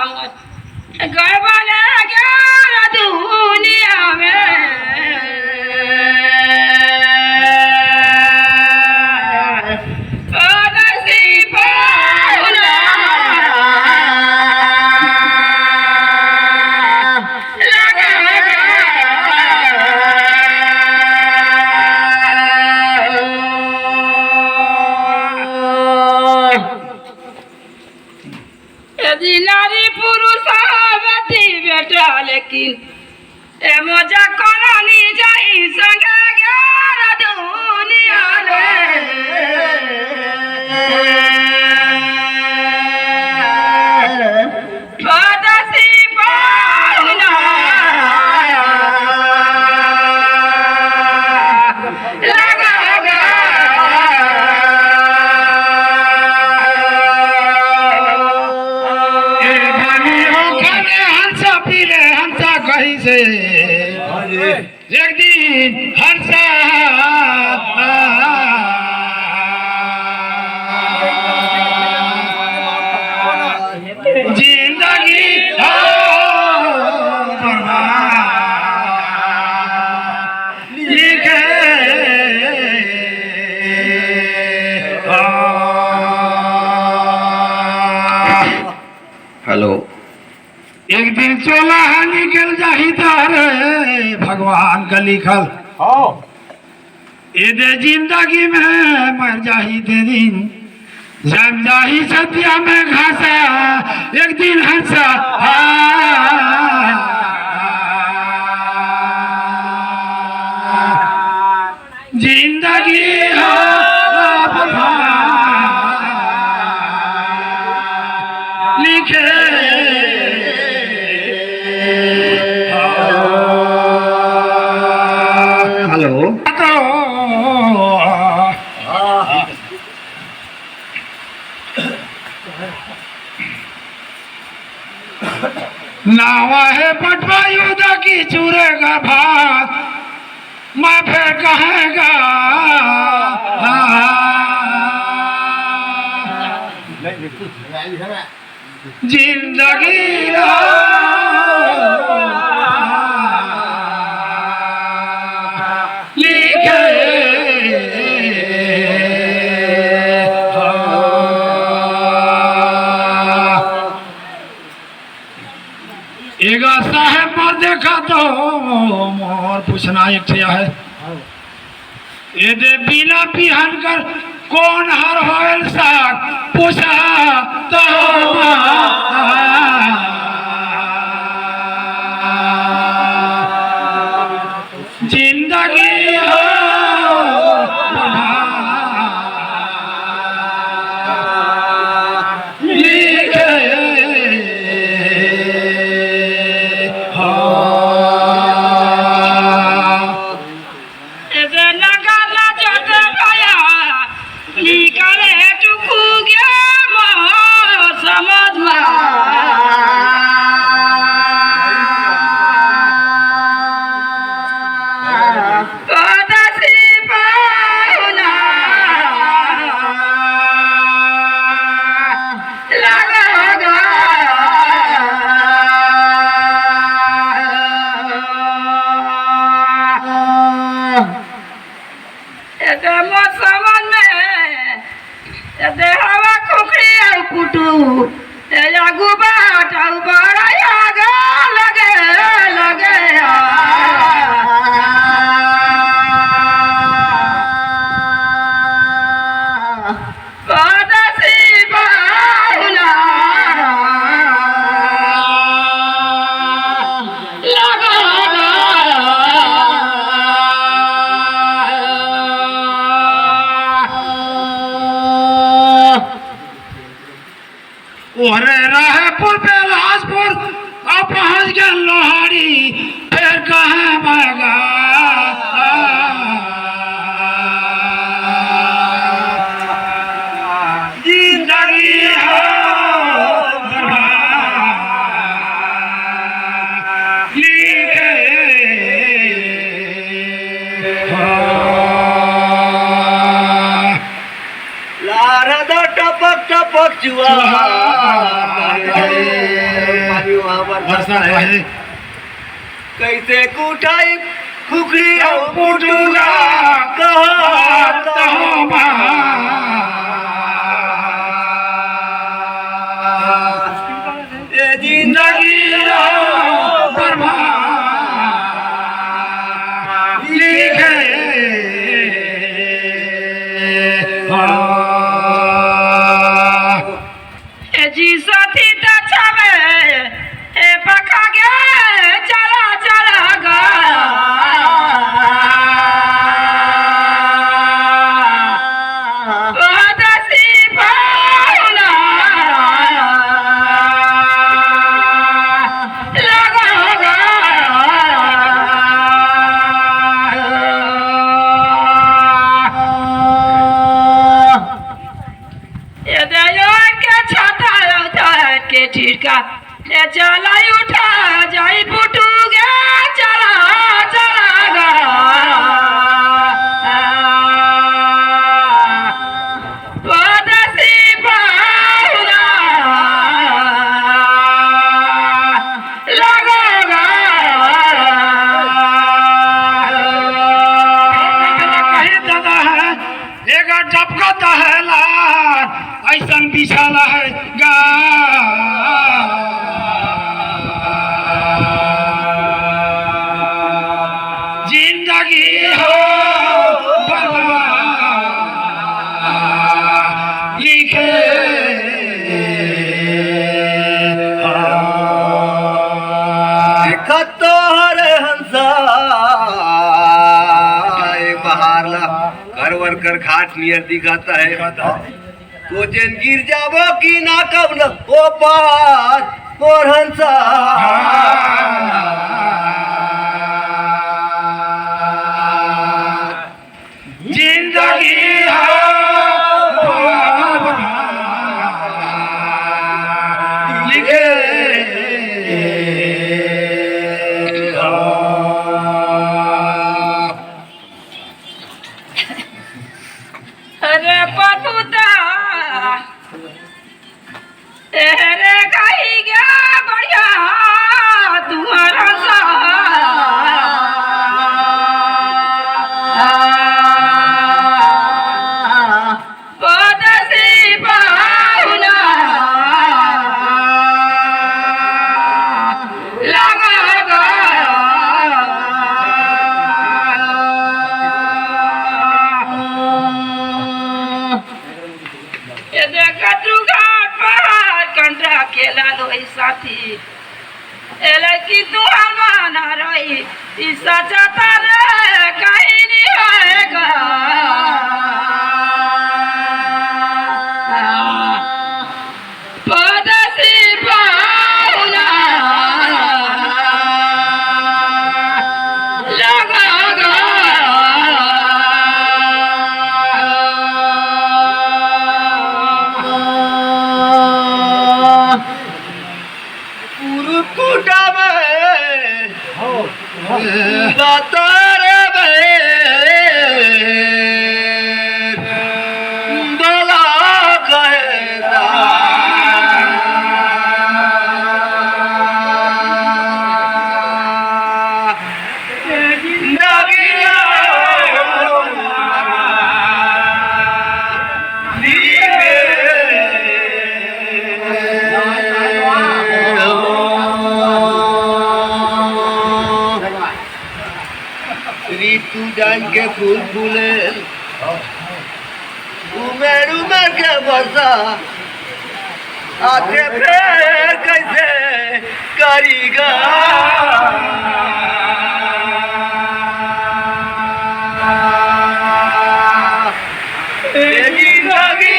गए बने ग्यारह दुनिया में नारी पुरुष बेटी बेटा लेकिन ए मजा करानी जाई संगे ग्यारह दुनिया बदसी पाहुना से एक दिन हर्षा जिंदगी लिखे हेलो एक दिन चोला निकल जाही तारे भगवान का लिखल ये जिंदगी में मर जाही दे दिन जब जाही सत्या में घासा एक दिन हंसा जिंदगी हो लिखे नावा है पटवा युद्ध की चूरेगा भात मैं फिर कहेगा जिंदगी एगा साहेब पर देखा तो मोर पूछना एक ठिया है ये दे बिना पिहन कर कौन हर होल साग पूछा तो जिंदगी हो राहपुर बेलासपुर अब पहुँच गए लोहाड़ी फिर कहाँ भागा जिंदगी हो टपक टपक जुआ बरसात है कैसे कुटाई खुखरी पुटुगा कहत हो ए जिंदगी लिखे ए जी साथी त छवे ए पका गे चला चला गा परदेसी पाहुना लगा गा ये दया के छाता उठा के ठीका ले चला उठा जाई पुटू गे चला चला गा परदेसी पाहुना लगा गा कहीं दादा है एक टपकता है लाल ऐसा बिछाला है गा जिंदगी हो बर्बाद लिखे खतोर हंसा बहारला करवर कर घाट नियर दिखाता है तो जन गिर जाबो कि ना कब न ओ पार और हंसा जिंदगी हो लिखे अरे पटुता अरे कहीं गया बढ़िया तुम्हारा सा परदेसी पाहुना लगा गा ये देखा तू घाट पहाड़ कंट्रा खेला लोई साथी एले की तू हमाना रही इस सचा तारे कहीं नहीं होएगा परदेसी पाहुना लगा गा कुटा में दातार बला कहता ऋतु जान के फूल फूले उमेर उमेर के बरसा आते फिर कैसे करीगा जिंदगी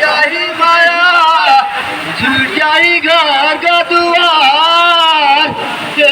यही माया छूट जाई घर का दुआर के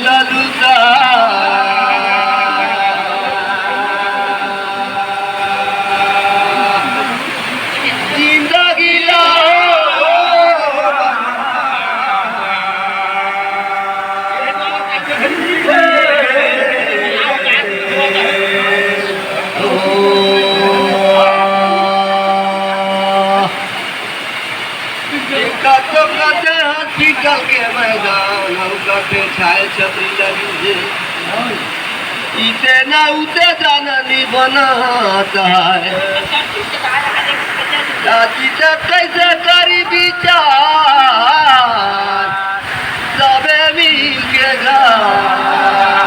ललुता जिंदगी तो कहते हॉस्पिटल के मैदान हम कहते छाए छतरी लगी है इते ना उते जाननी बनाता है चाची से कैसे करी विचार सबे मिल के घर